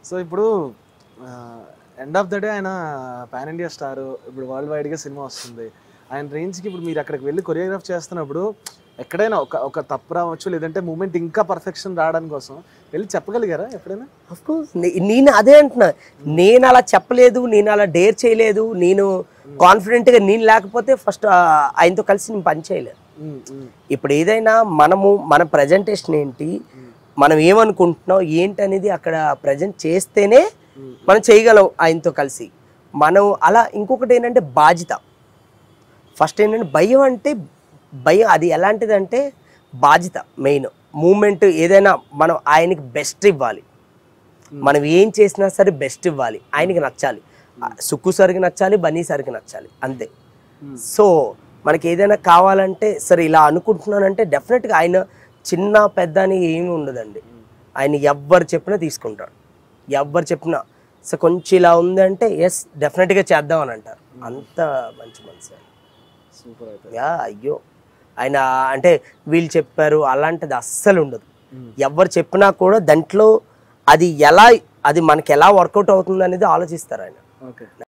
So ఇప్పుడు end of the day ఆయన pan India star, ఇప్పుడు వరల్డ్ వైడ్గా సినిమా వస్తుంది. ఆయన రేంజ్కి ఇప్పుడు మీరు అక్కడికి వెళ్ళి కొరియోగ్రాఫ్ చేస్తున్నప్పుడు ఎక్కడైనా ఒక తప్పు రావచ్చు, లేదంటే మూమెంట్ ఇంకా పర్ఫెక్షన్ రావడానికి కోసం వెళ్ళి చెప్పగలిగారా ఎప్పుడైనా? అఫ్కోర్స్ నేను అదే అంటున్నా, నేను అలా చెప్పలేదు, నేను అలా డేర్ చేయలేదు, నేను కాన్ఫిడెంట్గా నేను లేకపోతే ఫస్ట్ ఆయనతో కలిసి నేను పని చేయలేదు. ఇప్పుడు ఏదైనా మన ప్రజెంటేషన్ ఏంటి, మనం ఏమనుకుంటున్నాం ఏంటి అనేది అక్కడ ప్రజెంట్ చేస్తేనే మనం చేయగలం ఆయనతో కలిసి. మనం అలా ఇంకొకటి ఏంటంటే బాధ్యత. ఫస్ట్ ఏంటంటే భయం అది ఎలాంటిదంటే బాధ్యత. మెయిన్ మూమెంట్ ఏదైనా మనం ఆయనకి బెస్ట్ ఇవ్వాలి, మనం ఏం చేసినా సరే బెస్ట్ ఇవ్వాలి, ఆయనకి నచ్చాలి, సుక్కు సార్కి నచ్చాలి, బన్నీ సార్కి నచ్చాలి, అంతే. సో మనకి ఏదైనా కావాలంటే సరే ఇలా అనుకుంటున్నానంటే డెఫినెట్గా ఆయన చిన్న పెద్ద అని ఏమీ ఉండదండి. ఆయన ఎవ్వరు చెప్పినా తీసుకుంటాడు, ఎవ్వరు చెప్పినా సో కొంచెం ఇలా ఉందంటే ఎస్ డెఫినెట్గా చేద్దాం అని అంటారు. అంత మంచి మనసు. సూపర్ అయితే. యా అయ్యో ఆయన అంటే వీళ్ళు చెప్పారు అలాంటిది అస్సలు ఉండదు. ఎవరు చెప్పినా కూడా దాంట్లో అది మనకి ఎలా వర్కౌట్ అవుతుంది అనేది ఆలోచిస్తారు ఆయన. ఓకే.